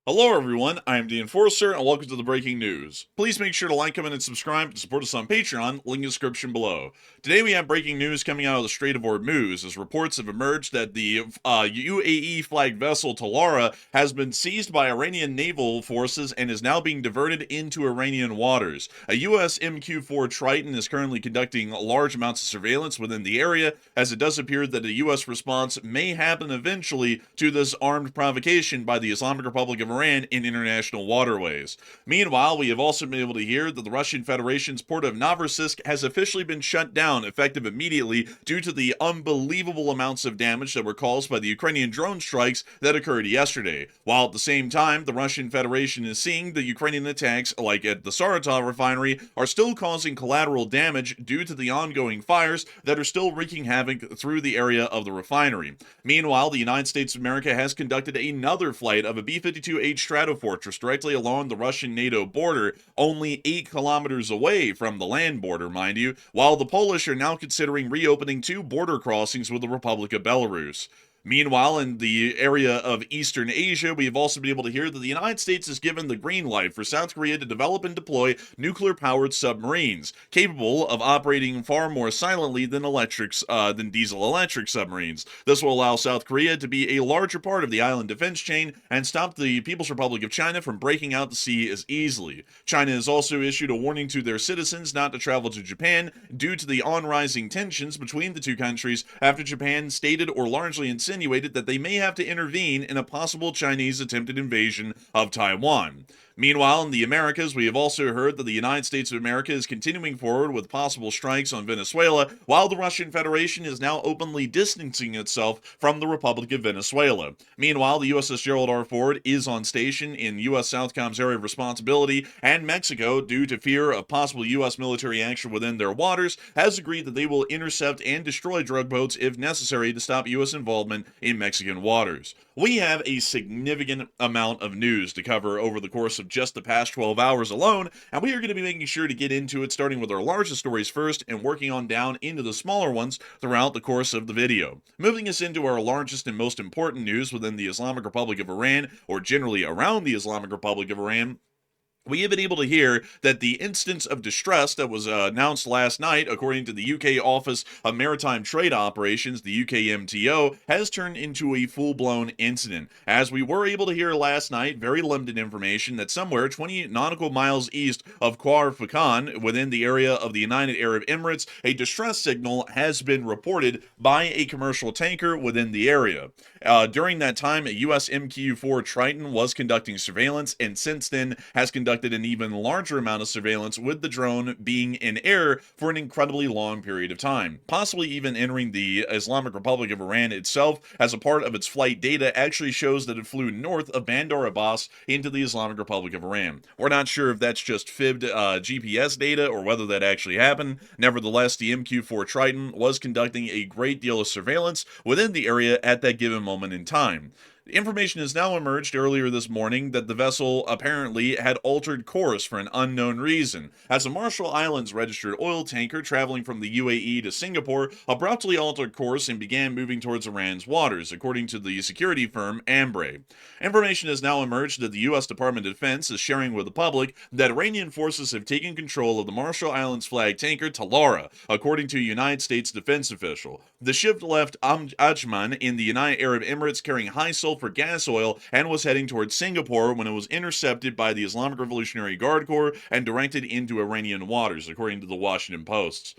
Hello everyone, I am the Enforcer, and welcome to the breaking news. Please make sure to like, comment, and subscribe to support us on Patreon, link in the description below. Today we have breaking news coming out of the Strait of Hormuz, as reports have emerged that the UAE-flagged vessel Talara has been seized by Iranian naval forces and is now being diverted into Iranian waters. A US MQ-4 Triton is currently conducting large amounts of surveillance within the area, as it does appear that a US response may happen eventually to this armed provocation by the Islamic Republic of Iran in international waterways. Meanwhile, we have also been able to hear that the Russian Federation's port of Novorossiysk has officially been shut down, effective immediately, due to the unbelievable amounts of damage that were caused by the Ukrainian drone strikes that occurred yesterday. While at the same time, the Russian Federation is seeing the Ukrainian attacks, like at the Saratov refinery, are still causing collateral damage due to the ongoing fires that are still wreaking havoc through the area of the refinery. Meanwhile, the United States of America has conducted another flight of a B-52H Stratofortress directly along the Russian-NATO border, only 8 kilometers away from the land border, mind you, while the Polish are now considering reopening 2 border crossings with the Republic of Belarus. Meanwhile, in the area of Eastern Asia, we have also been able to hear that the United States has given the green light for South Korea to develop and deploy nuclear-powered submarines, capable of operating far more silently than diesel-electric submarines. This will allow South Korea to be a larger part of the island defense chain and stop the People's Republic of China from breaking out the sea as easily. China has also issued a warning to their citizens not to travel to Japan due to the on-rising tensions between the two countries after Japan stated or largely insinuated that they may have to intervene in a possible Chinese attempted invasion of Taiwan. Meanwhile, in the Americas, we have also heard that the United States of America is continuing forward with possible strikes on Venezuela, while the Russian Federation is now openly distancing itself from the Republic of Venezuela. Meanwhile, the USS Gerald R is on station in U.S. Southcom's area of responsibility, and Mexico, due to fear of possible U.S. military action within their waters, has agreed that they will intercept and destroy drug boats if necessary to stop U.S. involvement in Mexican waters. We have a significant amount of news to cover over the course of just the past 12 hours alone, and we are going to be making sure to get into it, starting with our largest stories first and working on down into the smaller ones throughout the course of the video. Moving us into our largest and most important news within the Islamic Republic of Iran, or generally around the Islamic Republic of Iran, we have been able to hear that the instance of distress that was announced last night, according to the UK Office of Maritime Trade Operations, the UKMTO, has turned into a full-blown incident. As we were able to hear last night, very limited information, that somewhere 20 nautical miles east of Khor Fakkan, within the area of the United Arab Emirates, a distress signal has been reported by a commercial tanker within the area. During that time, a US MQ-4 Triton was conducting surveillance, and since then has conducted an even larger amount of surveillance, with the drone being in air for an incredibly long period of time, possibly even entering the Islamic Republic of Iran itself, as a part of its flight data actually shows that it flew north of Bandar Abbas into the Islamic Republic of Iran. We're not sure if that's just fibbed GPS data or whether that actually happened. Nevertheless, the MQ-4 Triton was conducting a great deal of surveillance within the area at that given moment in time. Information has now emerged earlier this morning that the vessel apparently had altered course for an unknown reason, as a Marshall Islands registered oil tanker traveling from the UAE to Singapore abruptly altered course and began moving towards Iran's waters, according to the security firm Ambre. Information has now emerged that the U.S. Department of Defense is sharing with the public that Iranian forces have taken control of the Marshall Islands flag tanker Talara, according to a United States defense official. The ship left Ajman in the United Arab Emirates carrying high sulfur gas oil and was heading towards Singapore when it was intercepted by the Islamic Revolutionary Guard Corps and directed into Iranian waters, according to the Washington Post.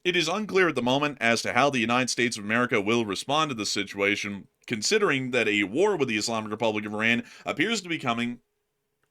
It is unclear at the moment as to how the United States of America will respond to this situation, considering that a war with the Islamic Republic of Iran appears to be coming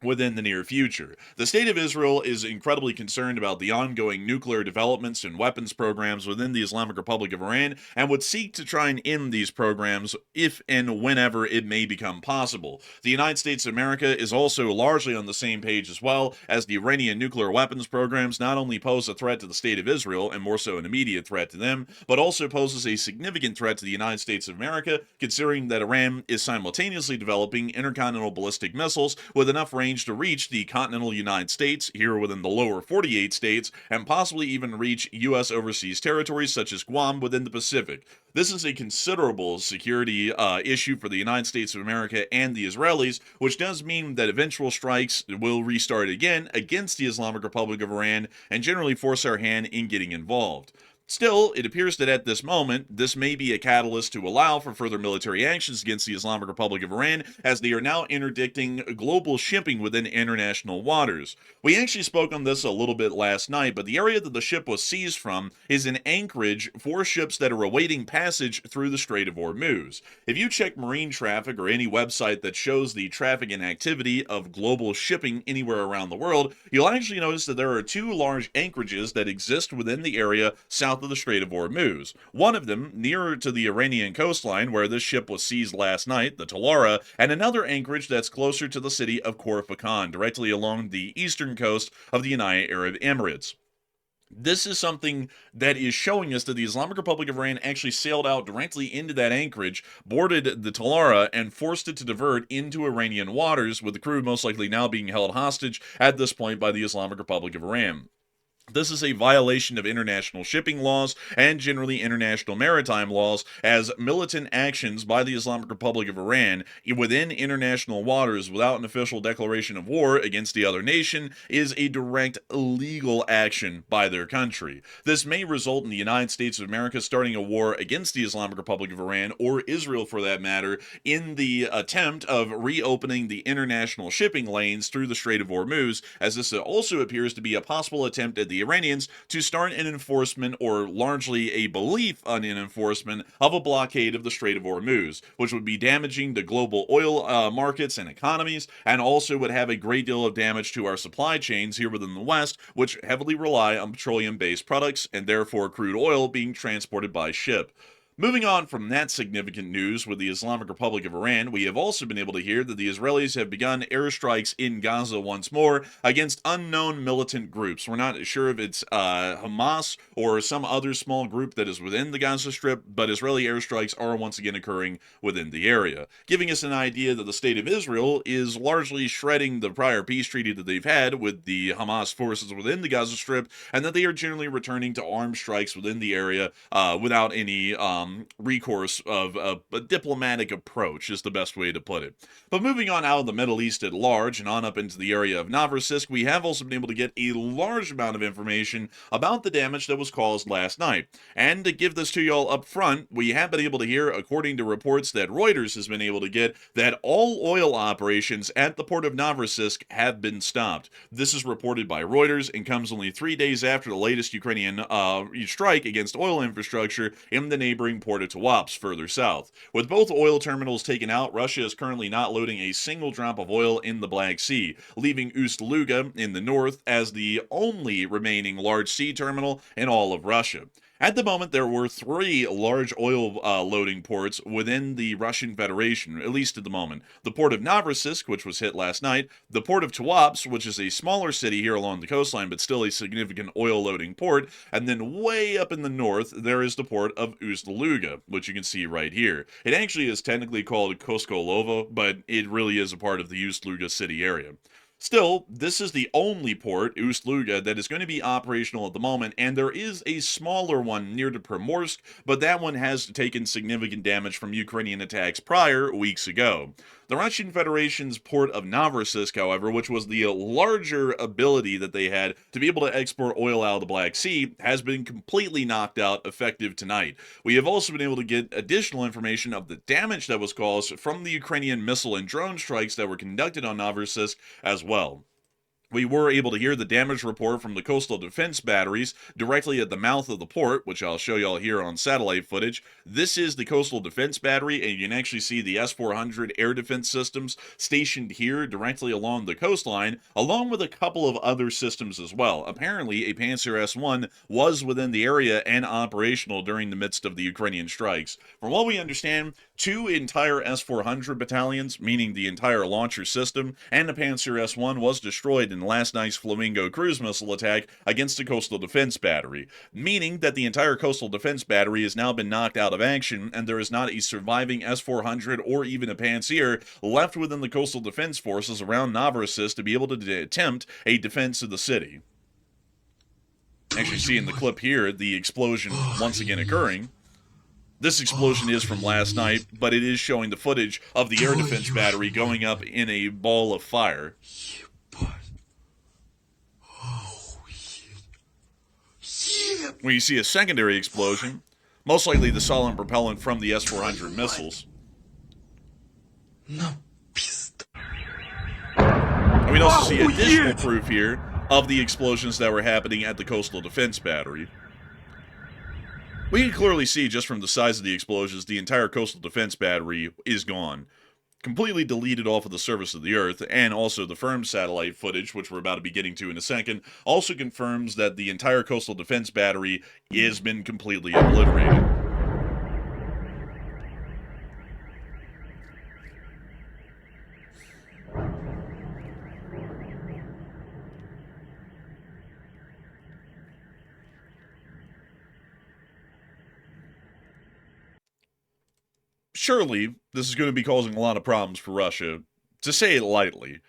within the near future. The state of Israel is incredibly concerned about the ongoing nuclear developments and weapons programs within the Islamic Republic of Iran, and would seek to try and end these programs if and whenever it may become possible. The United States of America is also largely on the same page as well, as the Iranian nuclear weapons programs not only pose a threat to the state of Israel, and more so an immediate threat to them, but also poses a significant threat to the United States of America, considering that Iran is simultaneously developing intercontinental ballistic missiles with enough range range to reach the continental United States, here within the lower 48 states, and possibly even reach U.S. overseas territories such as Guam within the Pacific. This is a considerable security issue for the United States of America and the Israelis, which does mean that eventual strikes will restart again against the Islamic Republic of Iran and generally force our hand in getting involved. Still, it appears that at this moment, this may be a catalyst to allow for further military actions against the Islamic Republic of Iran, as they are now interdicting global shipping within international waters. We actually spoke on this a little bit last night, but the area that the ship was seized from is an anchorage for ships that are awaiting passage through the Strait of Hormuz. If you check marine traffic or any website that shows the traffic and activity of global shipping anywhere around the world, you'll actually notice that there are two large anchorages that exist within the area south of the Strait of Hormuz. One of them nearer to the Iranian coastline, where this ship was seized last night, the Talara, and another anchorage that's closer to the city of Khor Fakkan, directly along the eastern coast of the United Arab Emirates. This is something that is showing us that the Islamic Republic of Iran actually sailed out directly into that anchorage, boarded the Talara, and forced it to divert into Iranian waters, with the crew most likely now being held hostage at this point by the Islamic Republic of Iran. This is a violation of international shipping laws and generally international maritime laws, as militant actions by the Islamic Republic of Iran within international waters without an official declaration of war against the other nation is a direct illegal action by their country. This may result in the United States of America starting a war against the Islamic Republic of Iran, or Israel for that matter, in the attempt of reopening the international shipping lanes through the Strait of Hormuz, as this also appears to be a possible attempt at the Iranians to start an enforcement, or largely a belief on an enforcement, of a blockade of the Strait of Hormuz, which would be damaging the global oil markets and economies, and also would have a great deal of damage to our supply chains here within the West, which heavily rely on petroleum-based products and therefore crude oil being transported by ship. Moving on from that significant news with the Islamic Republic of Iran, we have also been able to hear that the Israelis have begun airstrikes in Gaza once more against unknown militant groups. We're not sure if it's Hamas or some other small group that is within the Gaza Strip, but Israeli airstrikes are once again occurring within the area, giving us an idea that the state of Israel is largely shredding the prior peace treaty that they've had with the Hamas forces within the Gaza Strip, and that they are generally returning to armed strikes within the area without any recourse of a diplomatic approach is the best way to put it. But moving on out of the Middle East at large and on up into the area of Novorossiysk, we have also been able to get a large amount of information about the damage that was caused last night. And to give this to y'all up front, we have been able to hear, according to reports that Reuters has been able to get, that all oil operations at the port of Novorossiysk have been stopped. This is reported by Reuters and comes only 3 days after the latest Ukrainian strike against oil infrastructure in the neighboring port of Tuapse further south. With both oil terminals taken out, Russia is currently not loading a single drop of oil in the Black Sea, leaving Ust-Luga in the north as the only remaining large sea terminal in all of Russia. At the moment, there were 3 large oil loading ports within the Russian Federation, at least at the moment. The port of Novorossiysk, which was hit last night, the port of Tuapse, which is a smaller city here along the coastline, but still a significant oil loading port, and then way up in the north, there is the port of Ust-Luga, which you can see right here. It actually is technically called Koskolova, but it really is a part of the Ust-Luga city area. Still, this is the only port, Ust-Luga, that is going to be operational at the moment, and there is a smaller one near to Primorsk, but that one has taken significant damage from Ukrainian attacks weeks ago. The Russian Federation's port of Novorossiysk, however, which was the larger ability that they had to be able to export oil out of the Black Sea, has been completely knocked out effective tonight. We have also been able to get additional information of the damage that was caused from the Ukrainian missile and drone strikes that were conducted on Novorossiysk as well. We were able to hear the damage report from the coastal defense batteries directly at the mouth of the port, which I'll show y'all here on satellite footage. This is the coastal defense battery, and you can actually see the S-400 air defense systems stationed here directly along the coastline, along with a couple of other systems as well. Apparently, a Panzer S-1 was within the area and operational during the midst of the Ukrainian strikes. From what we understand, 2 entire S-400 battalions, meaning the entire launcher system, and the Panzer S-1 was destroyed in last night's Flamingo cruise missile attack against the coastal defense battery, meaning that the entire coastal defense battery has now been knocked out of action, and there is not a surviving S-400 or even a Pantsir left within the coastal defense forces around Novorossiysk to be able to attempt a defense of the city. Actually, see in the clip here the explosion once again occurring. This explosion is from last night, but it is showing the footage of the air defense battery going up in a ball of fire. When you see a secondary explosion, most likely the solid propellant from the S-400 missiles. And we also see additional proof here of the explosions that were happening at the coastal defense battery. We can clearly see just from the size of the explosions, the entire coastal defense battery is gone. Completely deleted off of the surface of the Earth, and also the firm satellite footage, which we're about to be getting to in a second, also confirms that the entire coastal defense battery has been completely obliterated. Surely, this is going to be causing a lot of problems for Russia, to say it lightly.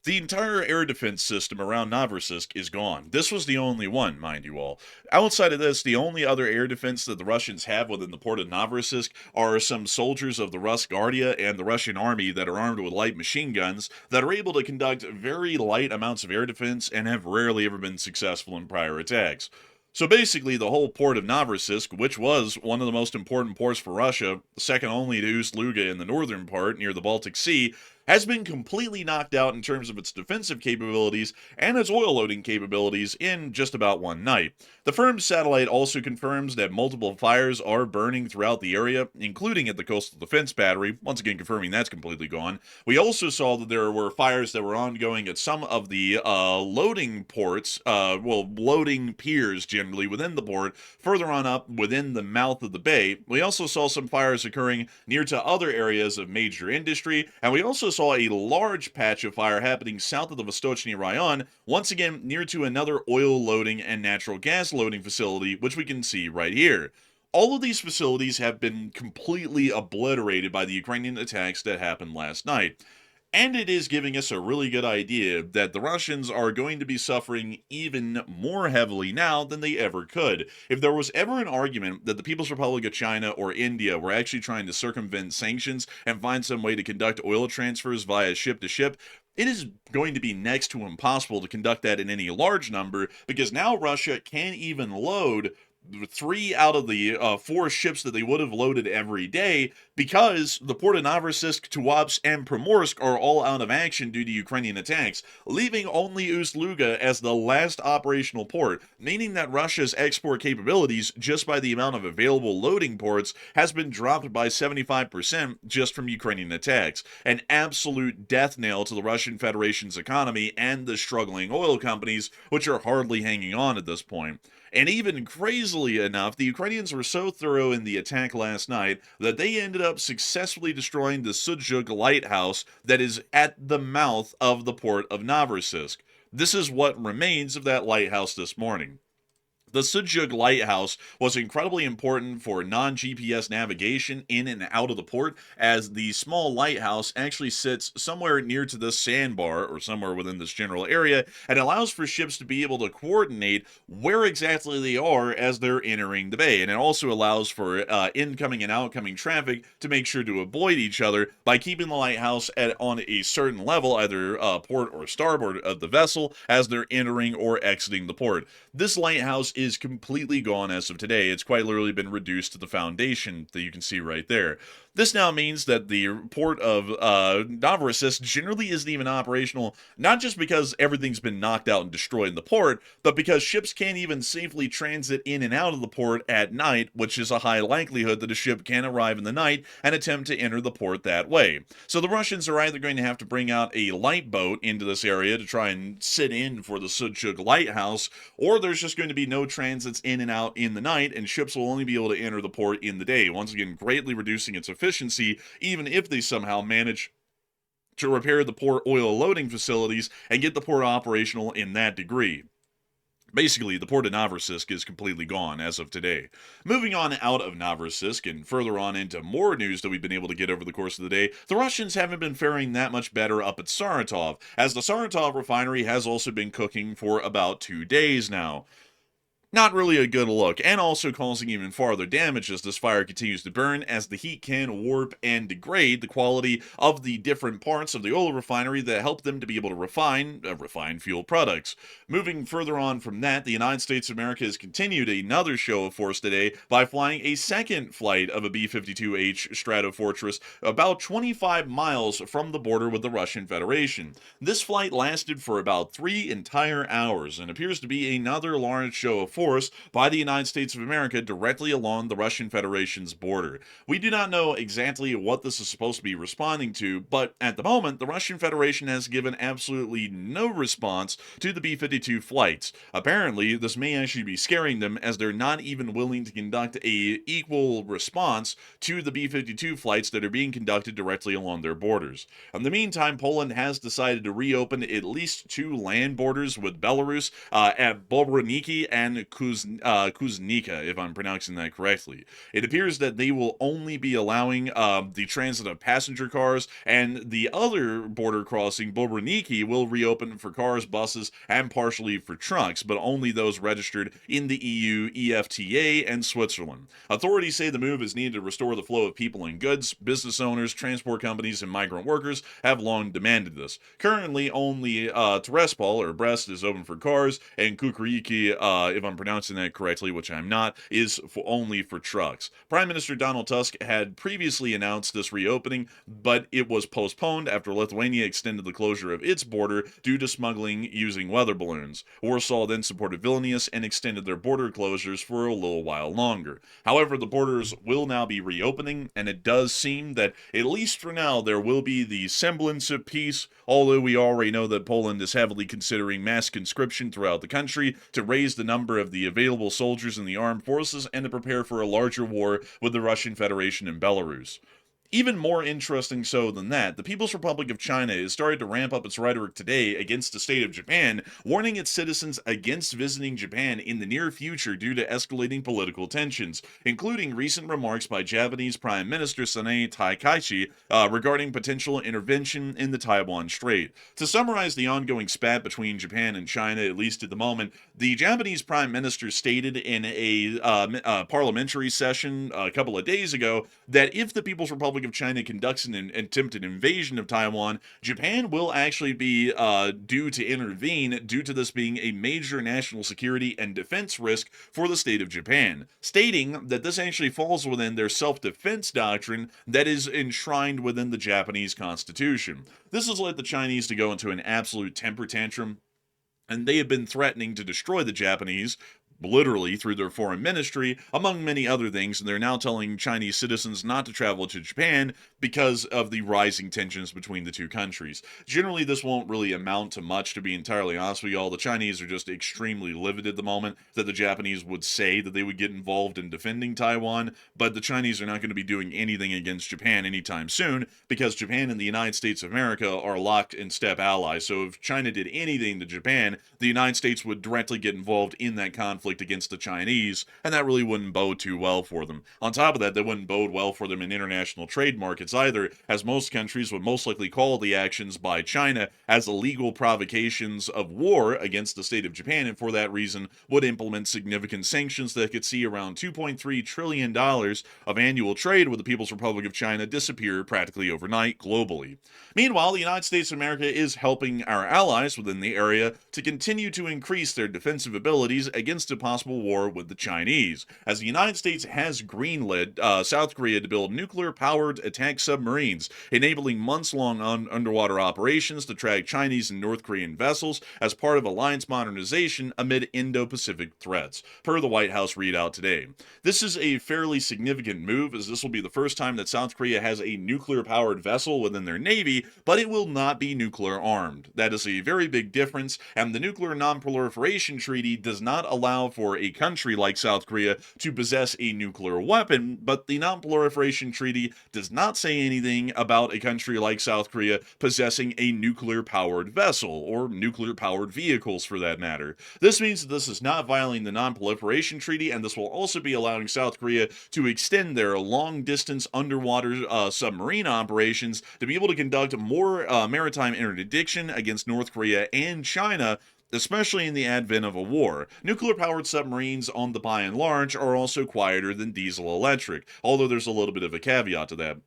The entire air defense system around Novorossiysk is gone. This was the only one, mind you all. Outside of this, the only other air defense that the Russians have within the port of Novorossiysk are some soldiers of the Rosguardia and the Russian army that are armed with light machine guns that are able to conduct very light amounts of air defense and have rarely ever been successful in prior attacks. So basically, the whole port of Novorossiysk, which was one of the most important ports for Russia, second only to Ust-Luga in the northern part near the Baltic Sea, has been completely knocked out in terms of its defensive capabilities and its oil loading capabilities in just about one night. The firm's satellite also confirms that multiple fires are burning throughout the area, including at the coastal defense battery, once again confirming that's completely gone. We also saw that there were fires that were ongoing at some of the loading ports, loading piers generally within the port, further on up within the mouth of the bay. We also saw some fires occurring near to other areas of major industry, and we also saw a large patch of fire happening south of the Vostochny Rayon, once again near to another oil loading and natural gas loading facility, which we can see right here. All of these facilities have been completely obliterated by the Ukrainian attacks that happened last night. And it is giving us a really good idea that the Russians are going to be suffering even more heavily now than they ever could. If there was ever an argument that the People's Republic of China or India were actually trying to circumvent sanctions and find some way to conduct oil transfers via ship to ship, it is going to be next to impossible to conduct that in any large number, because now Russia can't even load 3 out of the 4 ships that they would have loaded every day, because the port of Novorossiysk, Tuapse, and Primorsk are all out of action due to Ukrainian attacks, leaving only Ust-Luga as the last operational port, meaning that Russia's export capabilities, just by the amount of available loading ports, has been dropped by 75% just from Ukrainian attacks. An absolute death knell to the Russian Federation's economy and the struggling oil companies, which are hardly hanging on at this point. And even crazily enough, the Ukrainians were so thorough in the attack last night that they ended up successfully destroying the Ust-Luga lighthouse that is at the mouth of the port of Novorossiysk. This is what remains of that lighthouse this morning. The Ust-Luga lighthouse was incredibly important for non-GPS navigation in and out of the port, as the small lighthouse actually sits somewhere near to this sandbar, or somewhere within this general area, and allows for ships to be able to coordinate where exactly they are as they're entering the bay. And it also allows for incoming and outgoing traffic to make sure to avoid each other by keeping the lighthouse on a certain level, either port or starboard of the vessel, as they're entering or exiting the port. This lighthouse is completely gone as of today. It's quite literally been reduced to the foundation that you can see right there. This now means that the port of Novorossiysk generally isn't even operational, not just because everything's been knocked out and destroyed in the port, but because ships can't even safely transit in and out of the port at night, which is a high likelihood that a ship can arrive in the night and attempt to enter the port that way. So the Russians are either going to have to bring out a light boat into this area to try and sit in for the Ust-Luga lighthouse, or there's just going to be no transits in and out in the night, and ships will only be able to enter the port in the day, once again greatly reducing its efficiency, even if they somehow manage to repair the port oil loading facilities and get the port operational in that degree. Basically, the port of Novorossiysk is completely gone as of today. Moving on out of Novorossiysk and further on into more news that we've been able to get over the course of the day, the Russians haven't been faring that much better up at Saratov, as the Saratov refinery has also been cooking for about 2 days now. Not really a good look, and also causing even farther damage as this fire continues to burn, as the heat can warp and degrade the quality of the different parts of the oil refinery that help them to be able to refine fuel products. Moving further on from that, the United States of America has continued another show of force today by flying a second flight of a B-52H Stratofortress about 25 miles from the border with the Russian Federation. This flight lasted for about 3 entire hours and appears to be another large show of force by the United States of America directly along the Russian Federation's border. We do not know exactly what this is supposed to be responding to, but at the moment, the Russian Federation has given absolutely no response to the B-52 flights. Apparently, this may actually be scaring them, as they're not even willing to conduct a equal response to the B-52 flights that are being conducted directly along their borders. In the meantime, Poland has decided to reopen at least 2 land borders with Belarus at Bobroniki and Kuznica, if I'm pronouncing that correctly. It appears that they will only be allowing the transit of passenger cars, and the other border crossing, Bobroniki, will reopen for cars, buses, and partially for trucks, but only those registered in the EU, EFTA, and Switzerland. Authorities say the move is needed to restore the flow of people and goods. Business owners, transport companies, and migrant workers have long demanded this. Currently, only Terespol, or Brest, is open for cars, and Kukuriki, if I'm pronouncing that correctly, which I'm not, is only for trucks. Prime Minister Donald Tusk had previously announced this reopening, but it was postponed after Lithuania extended the closure of its border due to smuggling using weather balloons. Warsaw then supported Vilnius and extended their border closures for a little while longer. However, the borders will now be reopening, and it does seem that, at least for now, there will be the semblance of peace, although we already know that Poland is heavily considering mass conscription throughout the country to raise the number of the available soldiers in the armed forces and to prepare for a larger war with the Russian Federation and Belarus. Even more interesting so than that, the People's Republic of China has started to ramp up its rhetoric today against the state of Japan, warning its citizens against visiting Japan in the near future due to escalating political tensions, including recent remarks by Japanese Prime Minister Sanae Takaichi regarding potential intervention in the Taiwan Strait. To summarize the ongoing spat between Japan and China, at least at the moment, the Japanese Prime Minister stated in a parliamentary session a couple of days ago that if the People's Republic of China conducts an attempted invasion of Taiwan, Japan will actually be due to intervene due to this being a major national security and defense risk for the state of Japan, stating that this actually falls within their self-defense doctrine that is enshrined within the Japanese constitution. This has led the Chinese to go into an absolute temper tantrum, and they have been threatening to destroy the Japanese, literally through their foreign ministry, among many other things, and they're now telling Chinese citizens not to travel to Japan because of the rising tensions between the two countries. Generally, this won't really amount to much, to be entirely honest with y'all. The Chinese are just extremely livid at the moment that the Japanese would say that they would get involved in defending Taiwan, but the Chinese are not going to be doing anything against Japan anytime soon, because Japan and the United States of America are locked in step allies. So if China did anything to Japan, the United States would directly get involved in that conflict against the Chinese, and that really wouldn't bode too well for them. On top of that, that wouldn't bode well for them in international trade markets either, as most countries would most likely call the actions by China as illegal provocations of war against the state of Japan, and for that reason would implement significant sanctions that could see around $2.3 trillion of annual trade with the People's Republic of China disappear practically overnight globally. Meanwhile, the United States of America is helping our allies within the area to continue to increase their defensive abilities against a possible war with the Chinese, as the United States has greenlit South Korea to build nuclear-powered attack submarines, enabling months-long underwater operations to track Chinese and North Korean vessels as part of alliance modernization amid Indo-Pacific threats, per the White House readout today. This is a fairly significant move, as this will be the first time that South Korea has a nuclear-powered vessel within their navy, but it will not be nuclear-armed. That is a very big difference, and the Nuclear Non-Proliferation Treaty does not allow allow for a country like South Korea to possess a nuclear weapon, but the Non-Proliferation Treaty does not say anything about a country like South Korea possessing a nuclear-powered vessel, or nuclear-powered vehicles for that matter. This means that this is not violating the Non-Proliferation Treaty, and this will also be allowing South Korea to extend their long-distance underwater submarine operations to be able to conduct more maritime interdiction against North Korea and China, especially in the advent of a war. Nuclear-powered submarines, on the by and large, are also quieter than diesel-electric, although there's a little bit of a caveat to that.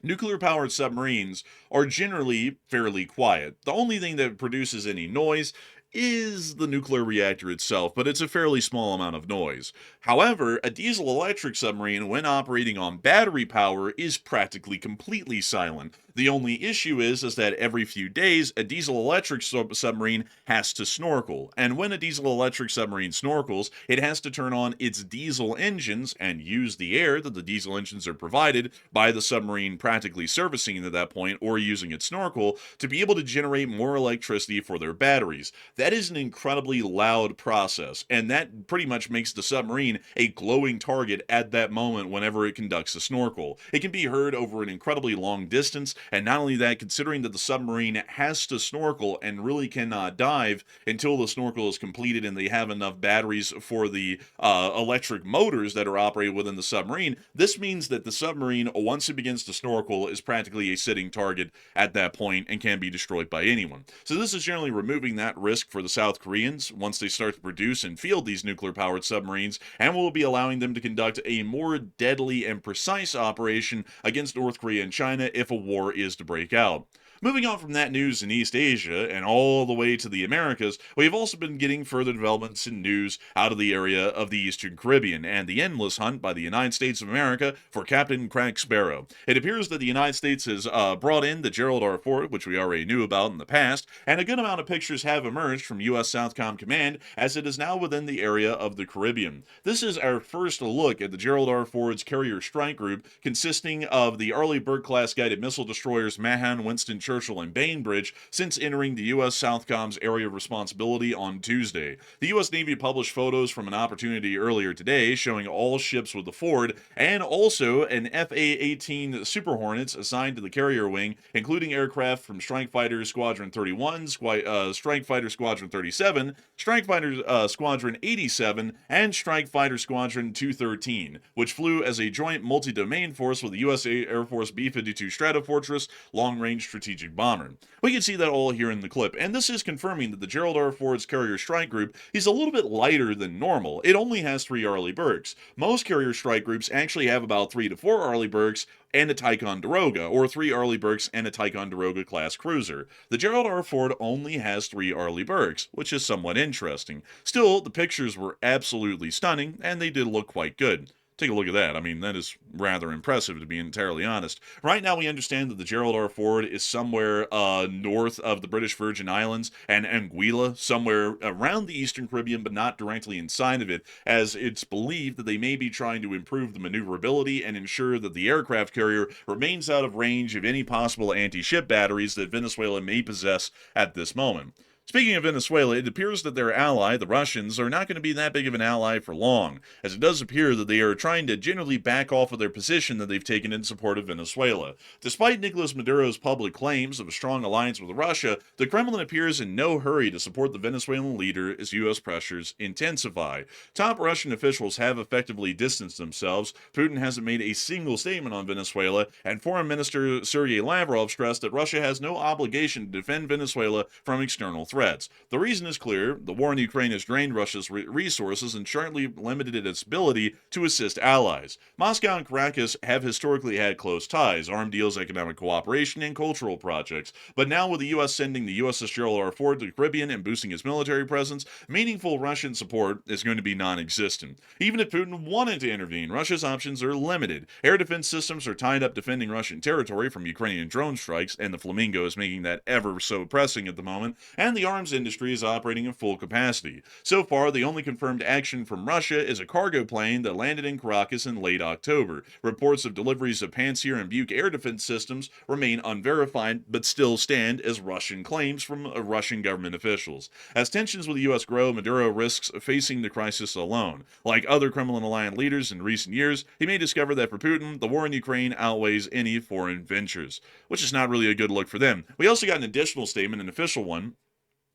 Nuclear-powered submarines are generally fairly quiet. The only thing that produces any noise is the nuclear reactor itself, but it's a fairly small amount of noise. However, a diesel-electric submarine, when operating on battery power, is practically completely silent. The only issue is that every few days, a diesel-electric submarine has to snorkel, and when a diesel-electric submarine snorkels, it has to turn on its diesel engines and use the air that the diesel engines are provided by the submarine practically servicing at that point or using its snorkel to be able to generate more electricity for their batteries. That is an incredibly loud process, and that pretty much makes the submarine a glowing target at that moment whenever it conducts a snorkel. It can be heard over an incredibly long distance, and not only that, considering that the submarine has to snorkel and really cannot dive until the snorkel is completed and they have enough batteries for the electric motors that are operated within the submarine, this means that the submarine, once it begins to snorkel, is practically a sitting target at that point and can be destroyed by anyone. So this is generally removing that risk for the South Koreans once they start to produce and field these nuclear-powered submarines, and will be allowing them to conduct a more deadly and precise operation against North Korea and China if a war is to break out. Moving on from that news in East Asia and all the way to the Americas, we have also been getting further developments in news out of the area of the Eastern Caribbean and the endless hunt by the United States of America for Captain Crack Sparrow. It appears that the United States has brought in the Gerald R fort, which we already knew about in the past, and a good amount of pictures have emerged from U.S. Southcom Command as it is now within the area of the Caribbean. This is our first look at the Gerald R fort's carrier strike group, consisting of the Arleigh Burke-class guided missile destroyers Mahan, Winston Churchill, and Bainbridge since entering the U.S. Southcom's area of responsibility on Tuesday. The U.S. Navy published photos from an opportunity earlier today showing all ships with the fort and also an FA-18 Super Hornets assigned to the carrier wing, including aircraft from Strike Fighter Squadron 31, Strike Fighter Squadron 37, Strike Fighter Squadron 87, and Strike Fighter Squadron 213, which flew as a joint multi-domain force with the U.S. Air Force B-52 Stratofortress long-range strategic bomber. We can see that all here in the clip, and this is confirming that the Gerald R. Ford's carrier strike group is a little bit lighter than normal. It only has 3 Arleigh Burkes. Most carrier strike groups actually have about 3 to 4 Arleigh Burkes and a Ticonderoga, or 3 Arleigh Burkes and a Ticonderoga class cruiser. The Gerald R. Ford only has 3 Arleigh Burkes, which is somewhat interesting. Still, the pictures were absolutely stunning, and they did look quite good. Take a look at that. I mean, that is rather impressive, to be entirely honest. Right now, we understand that the Gerald R. Ford is somewhere north of the British Virgin Islands and Anguilla, somewhere around the Eastern Caribbean, but not directly inside of it, as it's believed that they may be trying to improve the maneuverability and ensure that the aircraft carrier remains out of range of any possible anti-ship batteries that Venezuela may possess at this moment. Speaking of Venezuela, it appears that their ally, the Russians, are not going to be that big of an ally for long, as it does appear that they are trying to generally back off of their position that they've taken in support of Venezuela. Despite Nicolas Maduro's public claims of a strong alliance with Russia, the Kremlin appears in no hurry to support the Venezuelan leader as U.S. pressures intensify. Top Russian officials have effectively distanced themselves. Putin hasn't made a single statement on Venezuela, and Foreign Minister Sergei Lavrov stressed that Russia has no obligation to defend Venezuela from external threats. The reason is clear. The war in Ukraine has drained Russia's resources and sharply limited its ability to assist allies. Moscow and Caracas have historically had close ties, armed deals, economic cooperation, and cultural projects. But now with the U.S. sending the USS Gerald R. Ford to the Caribbean and boosting its military presence, meaningful Russian support is going to be non-existent. Even if Putin wanted to intervene, Russia's options are limited. Air defense systems are tied up defending Russian territory from Ukrainian drone strikes, and the Flamingo is making that ever so pressing at the moment, and the the arms industry is operating at full capacity. So far, the only confirmed action from Russia is a cargo plane that landed in Caracas in late October. Reports of deliveries of Pantsir and Buk air defense systems remain unverified, but still stand as Russian claims from Russian government officials. As tensions with the U.S. grow, Maduro risks facing the crisis alone. Like other Kremlin-aligned leaders in recent years, he may discover that for Putin, the war in Ukraine outweighs any foreign ventures, which is not really a good look for them. We also got an additional statement, an official one,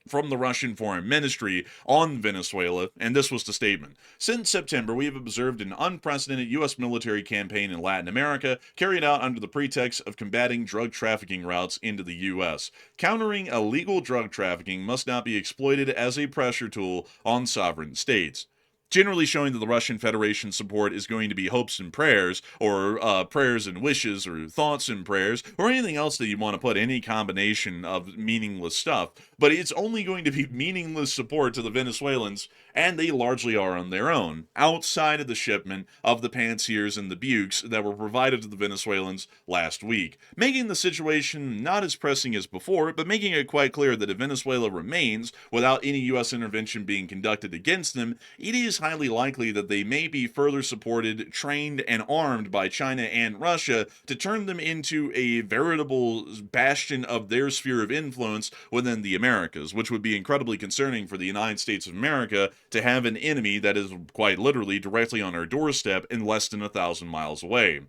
from the Russian Foreign Ministry on Venezuela, and this was the statement. Since September, we have observed an unprecedented U.S. military campaign in Latin America carried out under the pretext of combating drug trafficking routes into the U.S. Countering illegal drug trafficking must not be exploited as a pressure tool on sovereign states, generally showing that the Russian Federation support is going to be hopes and prayers, or prayers and wishes, or thoughts and prayers, or anything else that you want to put, any combination of meaningless stuff. But it's only going to be meaningless support to the Venezuelans, and they largely are on their own, outside of the shipment of the Pantsirs and the Bukes that were provided to the Venezuelans last week, making the situation not as pressing as before, but making it quite clear that if Venezuela remains without any U.S. intervention being conducted against them, it is highly likely that they may be further supported, trained, and armed by China and Russia to turn them into a veritable bastion of their sphere of influence within the Americas, which would be incredibly concerning for the United States of America to have an enemy that is quite literally directly on our doorstep and less than 1,000 miles away.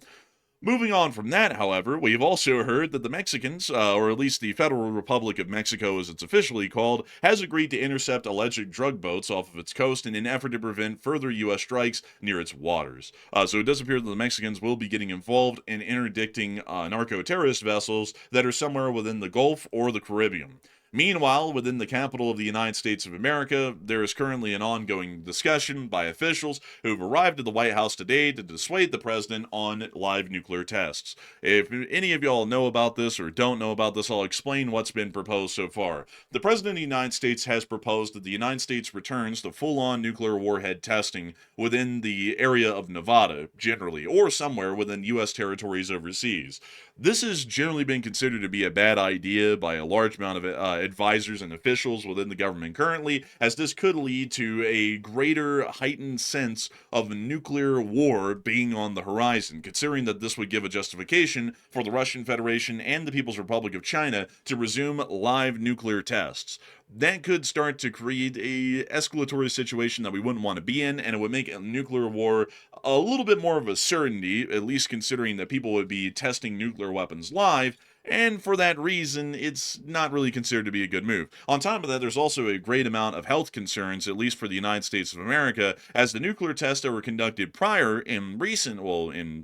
Moving on from that, however, we've also heard that the Mexicans, or at least the Federal Republic of Mexico as it's officially called, has agreed to intercept alleged drug boats off of its coast in an effort to prevent further U.S. strikes near its waters. So it does appear that the Mexicans will be getting involved in interdicting narco-terrorist vessels that are somewhere within the Gulf or the Caribbean. Meanwhile, within the capital of the United States of America, there is currently an ongoing discussion by officials who have arrived at the White House today to dissuade the president on live nuclear tests. If any of y'all know about this or don't know about this, I'll explain what's been proposed so far. The president of the United States has proposed that the United States returns to full-on nuclear warhead testing within the area of Nevada, generally, or somewhere within U.S. territories overseas. This has generally been considered to be a bad idea by a large amount of advisors and officials within the government currently, as this could lead to a greater heightened sense of nuclear war being on the horizon, considering that this would give a justification for the Russian Federation and the People's Republic of China to resume live nuclear tests. That could start to create a escalatory situation that we wouldn't want to be in, and it would make a nuclear war a little bit more of a certainty, at least considering that people would be testing nuclear weapons live, and for that reason, it's not really considered to be a good move. On top of that, there's also a great amount of health concerns, at least for the United States of America, as the nuclear tests that were conducted prior in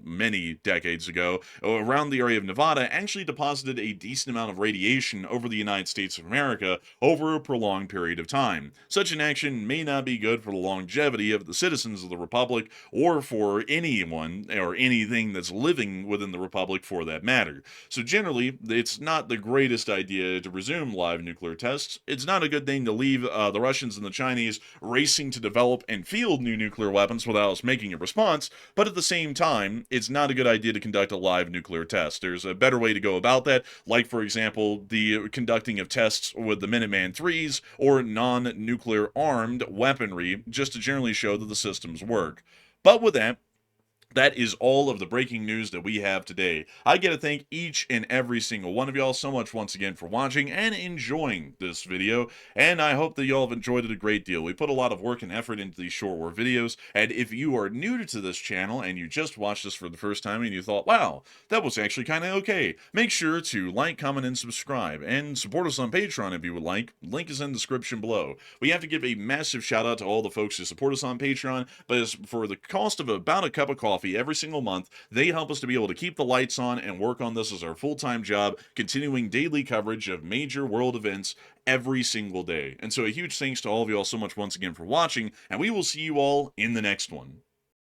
many decades ago, around the area of Nevada, actually deposited a decent amount of radiation over the United States of America over a prolonged period of time. Such an action may not be good for the longevity of the citizens of the Republic, or for anyone or anything that's living within the Republic for that matter. So generally, it's not the greatest idea to resume live nuclear tests. It's not a good thing to leave the Russians and the Chinese racing to develop and field new nuclear weapons without us making a response, but at the same time, it's not a good idea to conduct a live nuclear test. There's a better way to go about that, like, for example, the conducting of tests with the Minuteman IIIs or non-nuclear armed weaponry, just to generally show that the systems work. But with that is all of the breaking news that we have today. I get to thank each and every single one of y'all so much once again for watching and enjoying this video, and I hope that y'all have enjoyed it a great deal. We put a lot of work and effort into these short war videos, and if you are new to this channel and you just watched this for the first time and you thought, wow, that was actually kind of okay, make sure to like, comment, and subscribe, and support us on Patreon if you would like. Link is in the description below. We have to give a massive shout out to all the folks who support us on Patreon, but as for the cost of about a cup of coffee every single month, they help us to be able to keep the lights on and work on this as our full-time job, continuing daily coverage of major world events every single day. And so a huge thanks to all of y'all so much once again for watching, and we will see you all in the next one.